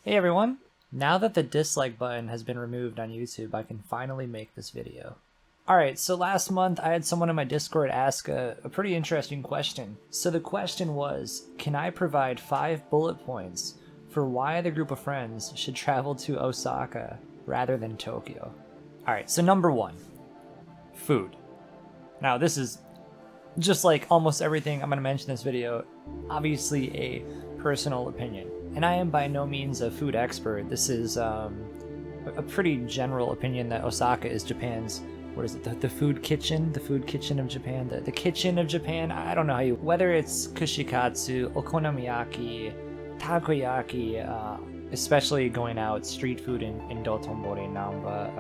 Hey everyone! Now that the dislike button has been removed on YouTube, I can finally make this video. Alright, so last month I had someone in my Discord ask a pretty interesting question. So the question was, can I provide 5 bullet points for why the group of friends should travel to Osaka rather than Tokyo? Alright, so number 1, food. Now this is, just like almost everything I'm going to mention in this video, obviously a personal opinion. And I am by no means a food expert. This is a pretty general opinion that Osaka is Japan's, what is it, the food kitchen? The food kitchen of Japan? The kitchen of Japan? I don't know how you... Whether it's kushikatsu, okonomiyaki, takoyaki, especially going out, street food in Dotonbori, Namba,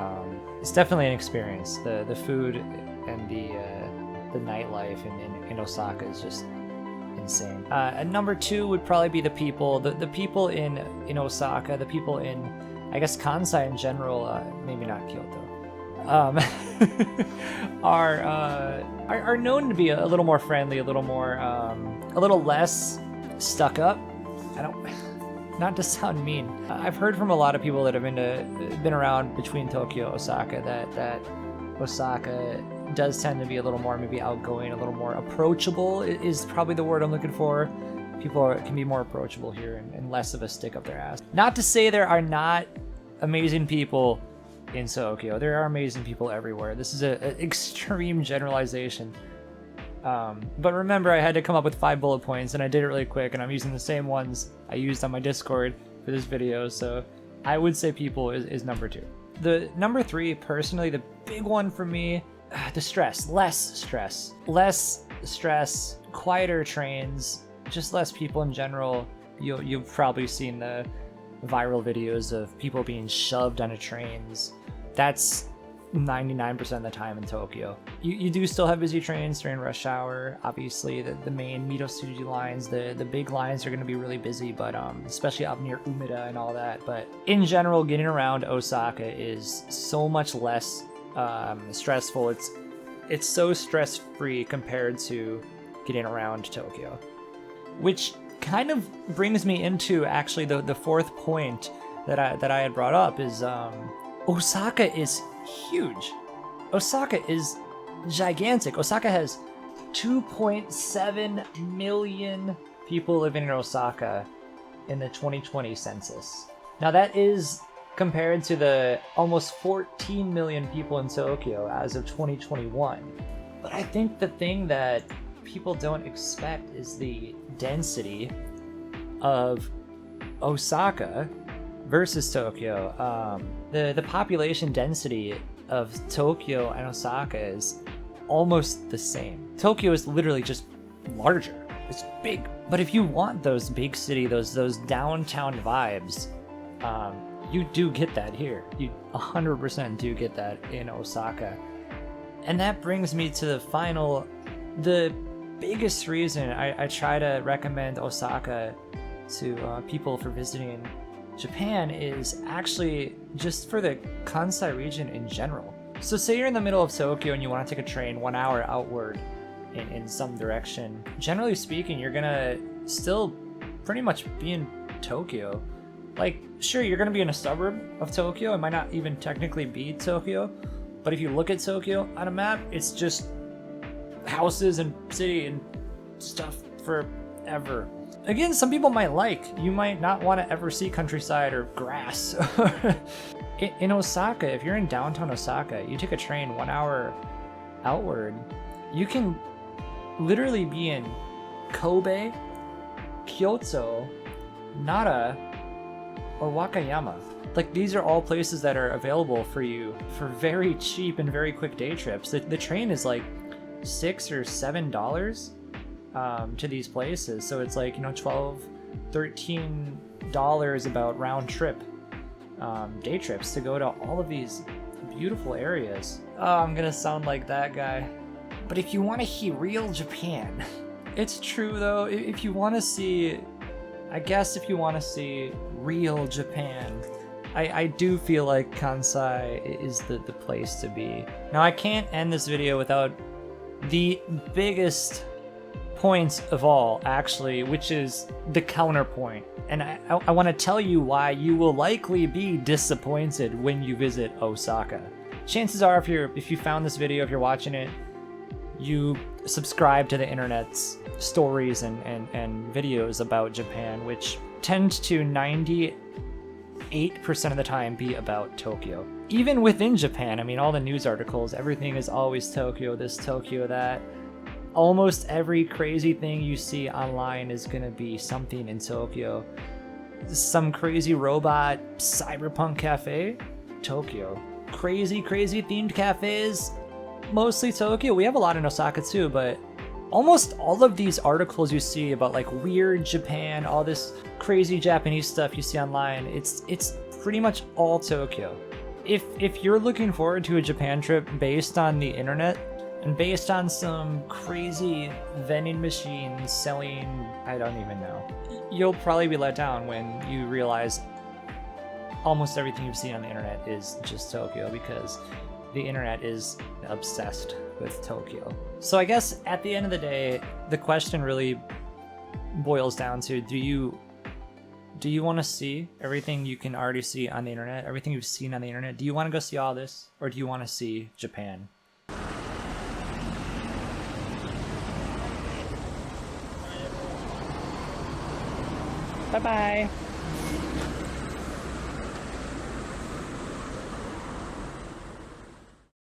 it's definitely an experience. The food and the nightlife in Osaka is just insane. And number 2 would probably be the people. The people in Osaka, the people in, I guess, Kansai in general, maybe not Kyoto, are known to be a little more friendly, a little more, a little less stuck up. Not to sound mean. I've heard from a lot of people that have been around between Tokyo and Osaka that Osaka does tend to be a little more maybe outgoing, a little more approachable is probably the word I'm looking for. People can be more approachable here and less of a stick up their ass. Not to say there are not amazing people in Tokyo. There are amazing people everywhere. This is an extreme generalization. But remember, I had to come up with 5 bullet points, and I did it really quick, and I'm using the same ones I used on my Discord for this video, so I would say people is number 2. The number 3, personally, the big one for me, the stress. Less stress, quieter trains, just less people in general. You've probably seen the viral videos of people being shoved onto trains. That's 99% of the time in Tokyo. You do still have busy trains during rush hour. Obviously, the main Mito-Tsuji lines, the big lines are going to be really busy, but especially up near Umeda and all that. But in general, getting around Osaka is so much less stressful. It's so stress-free compared to getting around Tokyo, which kind of brings me into actually the 4th point that I had brought up is Osaka is huge. Osaka is gigantic. Osaka has 2.7 million people living in Osaka in the 2020 census. Now that is compared to the almost 14 million people in Tokyo as of 2021. But I think the thing that people don't expect is the density of Osaka versus Tokyo. The population density of Tokyo and Osaka is almost the same. Tokyo is literally just larger. It's big. But if you want those big city, those downtown vibes, you do get that here. You 100% do get that in Osaka. And that brings me to the biggest reason I try to recommend Osaka to people for visiting Japan is actually just for the Kansai region in general. So say you're in the middle of Tokyo and you want to take a train 1 hour outward in some direction. Generally speaking, you're gonna still pretty much be in Tokyo. Like, sure, you're gonna be in a suburb of Tokyo. It might not even technically be Tokyo, but if you look at Tokyo on a map, it's just houses and city and stuff forever. Again, some people you might not want to ever see countryside or grass. In Osaka, if you're in downtown Osaka, you take a train 1 hour outward, you can literally be in Kobe, Kyoto, Nara, or Wakayama. Like, these are all places that are available for you for very cheap and very quick day trips. The train is like $6 or $7 to these places, so it's like, $12, $13 about round trip day trips to go to all of these beautiful areas. Oh, I'm gonna sound like that guy. But if you want to see real Japan, it's true though. If you want to see real Japan, I do feel like Kansai is the place to be. Now, I can't end this video without the biggest point of all, actually, which is the counterpoint. And I want to tell you why you will likely be disappointed when you visit Osaka. Chances are, if you found this video, if you're watching it, you subscribe to the internet's stories and videos about Japan, which tend to 98% of the time be about Tokyo. Even within Japan, I mean, all the news articles, everything is always Tokyo, this, Tokyo, that. Almost every crazy thing you see online is gonna be something in Tokyo. Some crazy robot cyberpunk cafe, Tokyo. Crazy themed cafes, mostly Tokyo. We have a lot in Osaka too, but almost all of these articles you see about like weird Japan, all this crazy Japanese stuff you see online, it's pretty much all Tokyo. If you're looking forward to a Japan trip based on the internet and based on some crazy vending machines selling, I don't even know, you'll probably be let down when you realize almost everything you've seen on the internet is just Tokyo, because the internet is obsessed with Tokyo. So I guess at the end of the day, the question really boils down to, do you want to see everything you can already see on the internet, everything you've seen on the internet? Do you want to go see all this, or do you want to see Japan? Bye-bye.